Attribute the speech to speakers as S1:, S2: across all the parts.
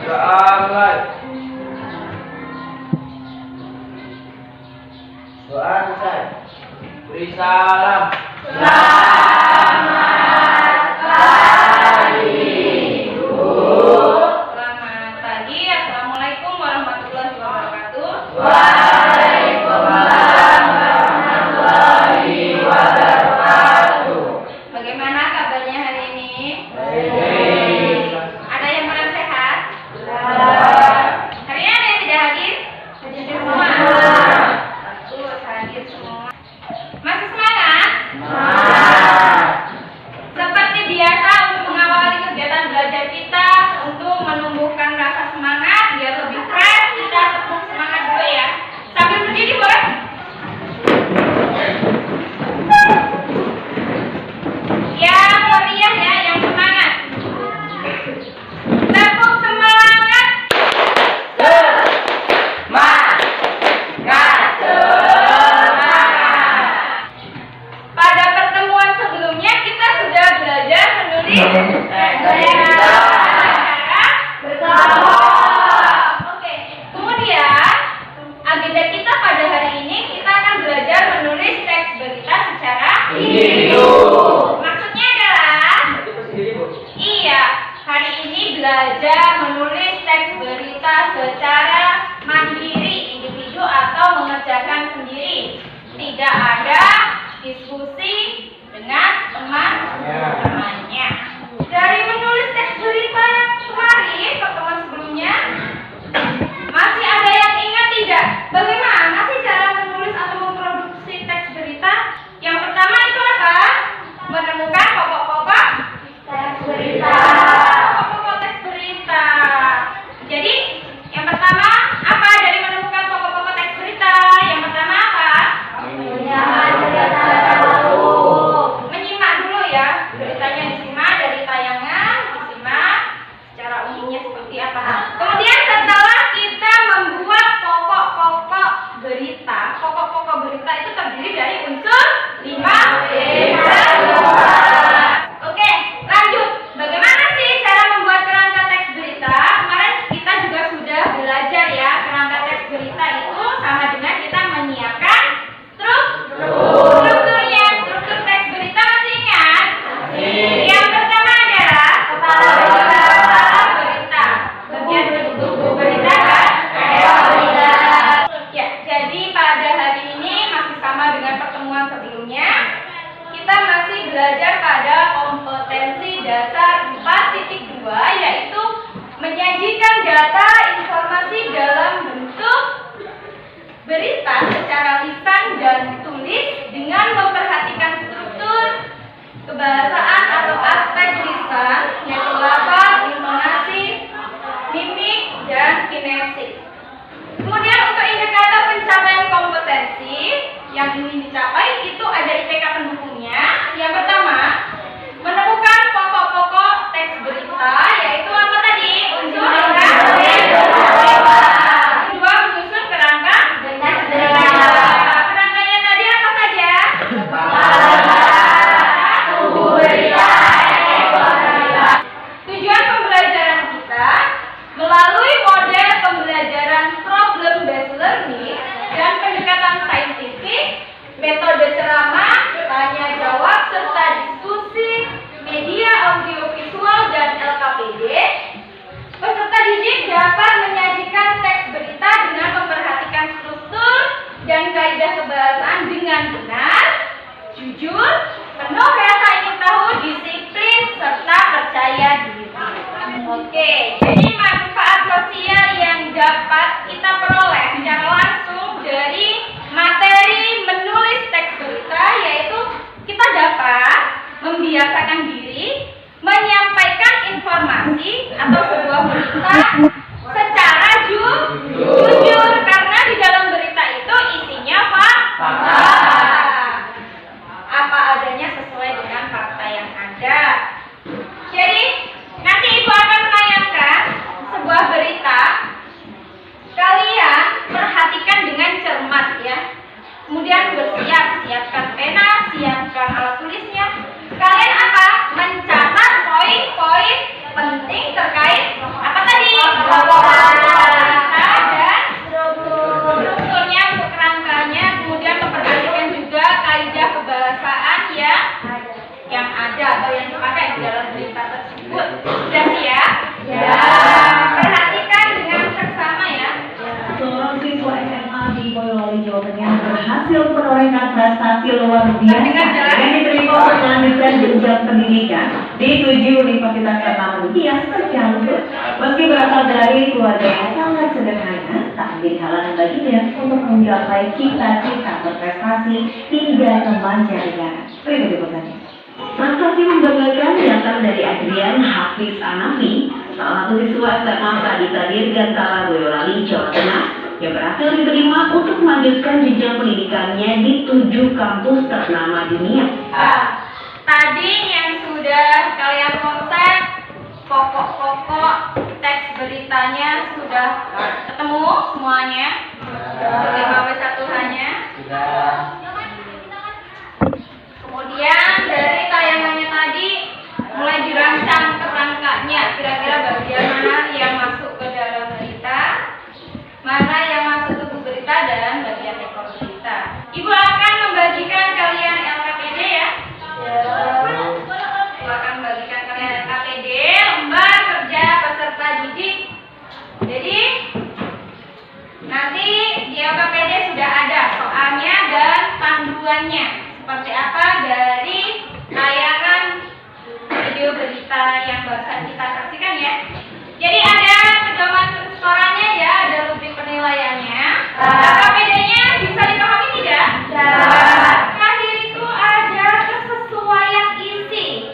S1: Doa selesai. Beri salam.
S2: Selamat pagi, Bu.
S3: Selamat pagi. Assalamualaikum warahmatullahi wabarakatuh.
S2: Waalaikumsalam warahmatullahi wabarakatuh.
S3: Bagaimana kabarnya hari ini?
S2: Baik.
S3: Ada yang kurang sehat? Hari ini ada yang tidak hadir? Hadir semua. Bagus, hadir semua. Masih semangat? Seperti biasa untuk mengawali kegiatan belajar kita, untuk menumbuhkan rasa semangat biar lebih fresh, kita tepuk semangat dulu ya. Sambil berdiri boleh? Yang meriah ya, yang semangat. Tepuk semangat. Pada pertemuan sebelumnya kita sudah belajar menulis Oke, kemudian agenda kita pada hari ini kita akan belajar menulis teks berita secara Maksudnya adalah iya, hari ini belajar menulis teks berita secara mandiri, individu atau mengerjakan sendiri. Tidak ada diskusi dengan teman-temannya. Dari menulis teks berita yang kemarin, pertemuan sebelumnya, masih ada yang ingat tidak? Bagaimana sih cara menulis atau memproduksi teks berita? Yang pertama itu apa? Menemukan pokok-pokok teks berita. Pokok-pokok teks berita. Jadi, yang pertama apa dari menemukan pokok-pokok teks berita? Yang pertama apa? Menyimak dulu ya. Beritanya disimak dari tayangan, disimak secara umumnya seperti apa. Kemudian setelah kita membuat pokok-pokok berita, pokok-pokok berita itu terdiri dari unsur 5. Oke, lanjut. Bagaimana sih cara membuat kerangka teks berita? Kemarin kita juga sudah belajar ya, kerangka teks berita itu sama dengan kita menyiapkan strukturnya. Struktur teks berita masih ingat? Yang pertama adalah kepala berita. Bagian tubuh berita kan? Ya, jadi pada hari ini masih sama dengan pertemuan sebelumnya. Kita masih belajar pada kompetensi dasar 4.2, yaitu menyajikan data informasi dalam bentuk berita secara lisan dan tulis dengan memperhatikan struktur kebahasaan atau aspek lisan, yaitu lafaz, intonasi, mimik, dan kinesis. Kemudian untuk indikator pencapaian kompetensi yang ingin dicapai itu ada IPK pendukungnya. Yang pertama, menemukan pokok-pokok teks berita, yaitu apa tadi? Unsur kedua, menyusun kerangka teks berita. Kerangkanya tadi apa saja? Tujuan pembelajaran kita melalui model pembelajaran problem based learning dan pendekatan saintifik, metode ceramah, tanya jawab serta diskusi, media audiovisual dan LKPD. Peserta didik dapat menyajikan teks berita dengan memperhatikan struktur dan kaidah kebahasaan dengan benar, jujur, penuh rasa ingin tahu, disiplin, serta percaya diri. Oke, jadi manfaat sosial yang dapat kita peroleh secara langsung dari materi menulis teks berita, yaitu kita dapat membiasakan diri menyampaikan informasi atau sebuah berita secara jujur, karena di dalam berita itu isinya fakta. Apa adanya sesuai dengan fakta yang ada. Jadi nanti Ibu akan menayangkan sebuah berita. Kalian perhatikan dengan cermat ya. Kemudian siapkan pena, siapkan alat tulisnya. Kalian apa? Mencatat poin-poin penting terkait apa tadi?
S2: prestasi luar biasa yang diterima untuk melanjutkan jenjang pendidikan di 7 universitas ternama dunia sekaligus. Meski berasal dari keluarga yang sangat sederhana, tak menjadi halangan baginya untuk mencapai cita-cita berprestasi hingga ke mancanegara. Berikut liputannya. Prestasi membanggakan datang dari Adrian Hafiz Anafi, salah satu siswa SMA Kadita Dirgantara Boyolali, Jawa Tengah, yang berhasil diterima untuk melanjutkan jenjang pendidikannya di 7 kampus ternama dunia.
S3: Tadi yang sudah kalian konsep, pokok-pokok teks beritanya sudah ketemu semuanya, sudah bawa satuannya. Kemudian dari tayangannya tadi mulai dirancang kerangkanya, kira-kira bagian mana yang masuk ke dalam berita, mana yang masuk ke berita, dan bagian ekor berita. Ibu akan membagikan kalian LKPD ya. Ibu akan membagikan kalian LKPD, lembar kerja peserta didik. Jadi nanti di LKPD sudah ada soalnya dan panduannya seperti apa dari tayangan video berita yang barusan kita saksikan ya. Jadi ada pedoman penskorannya ya, ada rubrik penilaiannya. LKPD-nya bisa dipahami tidak? Terakhir itu ada kesesuaian isi.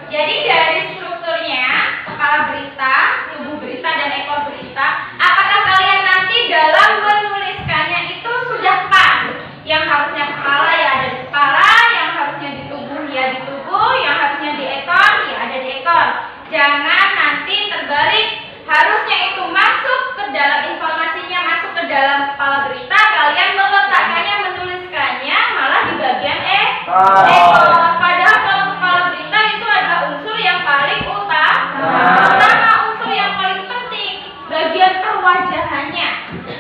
S3: Jadi dari strukturnya, kepala berita, tubuh berita, dan ekor berita, apakah kalian nanti dalam menuliskannya itu sudah pas? Yang harusnya kepala ya ada di kepala, yang harusnya di tubuh ya di tubuh, yang harusnya di ekor ya ada di ekor. Jangan nanti terbalik, harusnya itu masuk ke dalam informasinya, masuk ke dalam kepala berita, kalian meletakkannya, menuliskannya malah di bagian ekor. Padahal kalau kepala berita itu adalah unsur yang paling utama, unsur yang paling penting, bagian perwajahannya.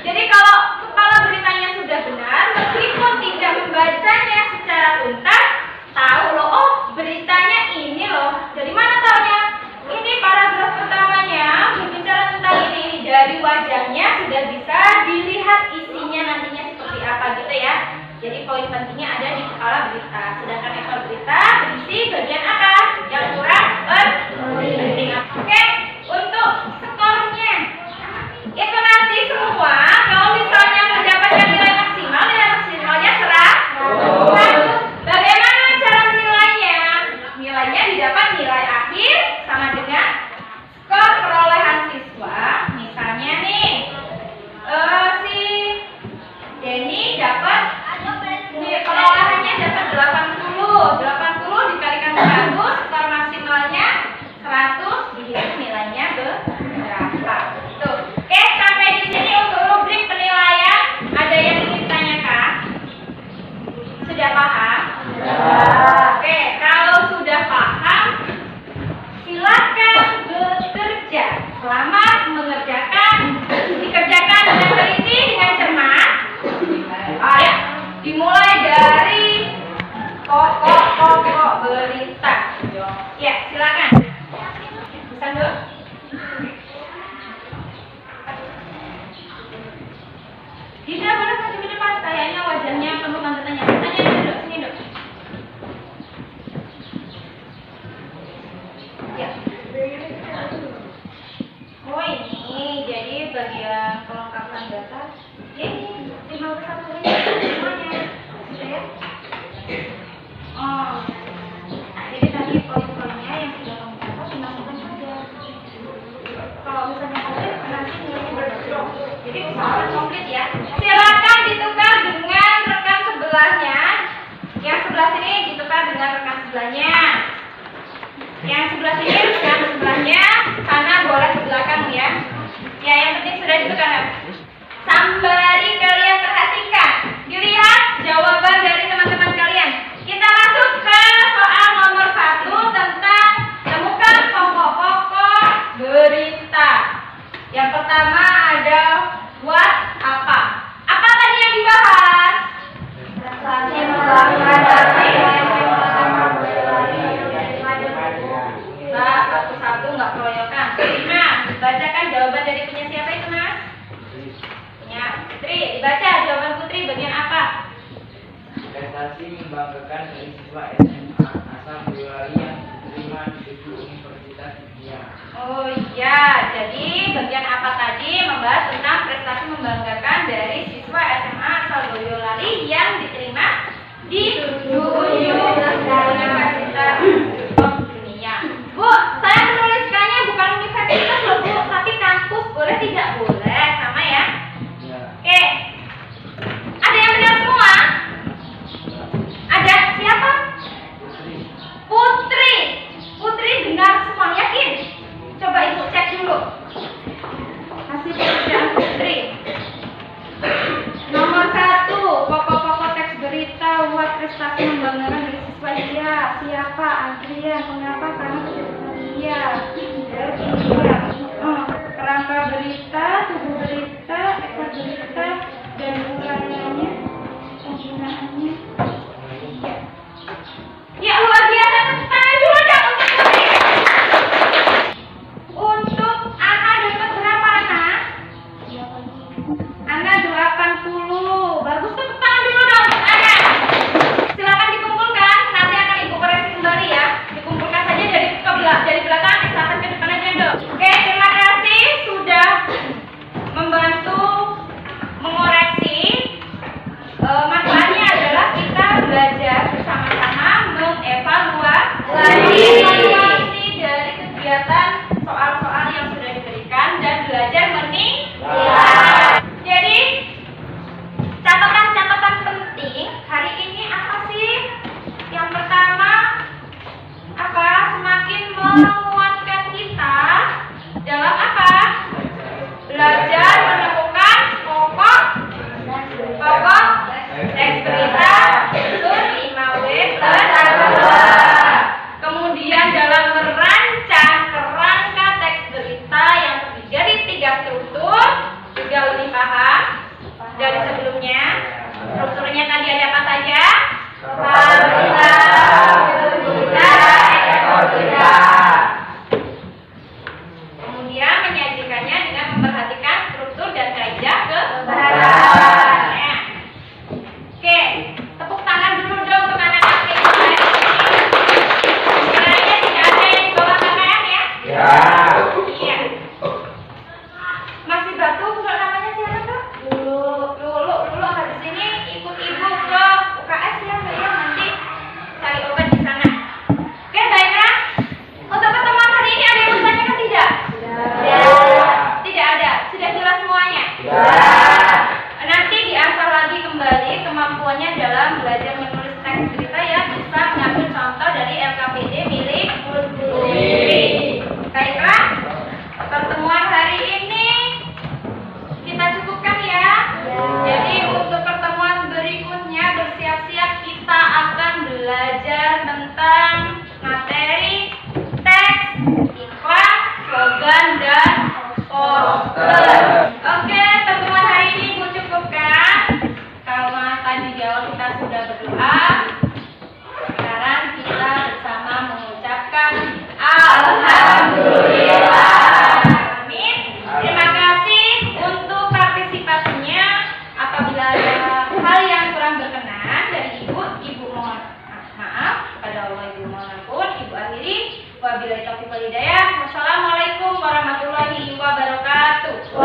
S3: Jadi kalau kepala beritanya sudah benar, meskipun tidak membacanya secara tuntas, tahu loh, oh beritanya ini loh. Dari mana taunya? Ini paragraf pertamanya berbicara tentang ini. Dari wajahnya sudah bisa dilihat isinya nantinya seperti apa gitu ya. Jadi poin pentingnya ada di kepala berita. Sedangkan ekor berita berisi bagian apa? Yang kurang penting. Oke, untuk skornya itu nanti semua kalau misalnya mendapatkan nilai maksimalnya 100. Bagaimana cara menilainya? Nilainya didapat nilai akhir sama dengan skor perolehan siswa. Misalnya nih, si Denny dapat perolehannya dapat 80 dikalikan 100, skor maksimalnya 100, dihitung nilainya berapa. Tuh. Oke, sampai di sini untuk rubrik penilaian. Ada yang ingin ditanyakan? Sudah paham? Oke, kalau sudah paham, silakan bekerja. Selamat mengerjakan, dikerjakan dengan teliti, dengan cermat. Ayo, dimulai dari pokok-pokok berita. Ya, silakan. Bisa dulu. Tidak boleh maju ke depan, kayaknya wajahnya penuh tanda tanya. Tanya dulu, sini dulu. Ya. Oh ini, jadi bagian kelengkapan data. Ini 51 ini semuanya. Sudah ya? Oh. Jadi tadi poin-poinnya yang sudah kamu dapat dimasukkan saja. Kalau misalnya komplit, nanti nilainya berdrop. Jadi usahakan komplit ya. Silakan ditukar dengan rekan sebelahnya. Yang sebelah sini ditukar dengan rekan sebelahnya. Yang sebelah sini rekan sebelahnya, sana boleh ke belakang ya. Ya, yang penting sudah ditukar. Sambari kalian perhatikan. Dilihat jawaban dari teman-teman kalian. Kita masuk ke soal nomor 1 tentang temukan pokok-pokok berita. Yang pertama ada what apa. Apa tadi yang dibahas? Satu-satu nggak keroyokan. Nah, dibacakan jawaban dari punya siapa itu mas? Punya Putri. Dibaca jawaban Putri bagian apa?
S1: Prestasi membanggakan dari siswa SMA asal Boyolali yang diterima di 7 universitas dunia.
S3: Oh iya, jadi bagian apa tadi membahas tentang prestasi membanggakan dari siswa SMA asal Boyolali yang diterima di 7 universitas dunia. Bu, saya menuliskannya bukan universitas loh Bu, tapi kampus. Boleh tidak? Boleh, sama ya?
S1: Ya.
S3: Oke. Ada yang benar semua? Ada siapa? Putri. Putri benar semua, yakin? Coba Ibu cek dulu. Hasil pekerjaan Putri. Nomor 1, pokok-pokok teks berita buat prestasi membanggakan dari siswa dia. Siapa? Adrian. Kenapa? Karena dia. Kerangka berita, tubuh berita, ekor berita, dan uraiannya, penggunaannya. Ya luar biasa, tepuk tangan dulu dong untuk Putri. Untuk Ana dapat berapa Ana? Ana 80. Bagus, tepuk tangan dulu dong untuk Ana. Silakan dikumpulkan, nanti akan Ibu koreksi kembali ya. Dikumpulkan saja dari belakang, silakan ke depan aja dong. Oke, terima kasih sudah membantu mengoreksi. Manfaatnya adalah kita belajar bersama-sama mengevaluasi dari kegiatan soal-soal yang sudah diberikan dan belajar menilai. Jadi catatan-catatan penting hari ini apa sih? Yang pertama apa? Semakin menguatkan kita dalam apa? Belajar menemukan pokok teks berita unsur 5W plus 2. Kemudian dalam merancang kerangka teks berita yang terdiri dari 3 struktur juga lebih paham dari sebelumnya. Strukturnya tadi ada apa saja? Berita, ekor berita. Kemudian menyajikannya dengan memperhatikan struktur dan kaidah kebahasannya. Oke, tepuk tangan dulu dong untuk anak-anak yang lain. Kiranya tidak ada yang di bawah KKM ya?
S1: Ya.
S3: Iya. Masih Batu, bukan namanya siapa tuh? Dulu habis ini ikut ibu ke UKS ya Mbak ya, nanti cari obat di sana. Oke, baiklah. Untuk pertemuan hari ini ada yang mau tanyakan tidak? Tidak ada. Sudah jelas semuanya? Nanti diasah lagi kembali kemampuannya dalam belajar menulis teks berita ya, bisa mengambil contoh dari LKPD milik Putri. Baiklah, pertemuan hari ini kita cukupkan ya. Jadi untuk pertemuan berikutnya bersiap-siap kita akan belajar tentang materi teks, iklan, slogan, dan poster. Oke, pertemuan hari ini Ibu cukupkan. Karena tadi di awal kita sudah berdoa, sekarang kita bersama mengucapkan Alhamdulillah. Amin. Terima kasih untuk partisipasinya. Apabila ada hal yang kurang berkenan dari Ibu mohon maaf kepada Allah. Ibu mohon ampun. Ibu akhiri. Wabillahi taufiq wal hidayah. Wassalamualaikum warahmatullahi wabarakatuh.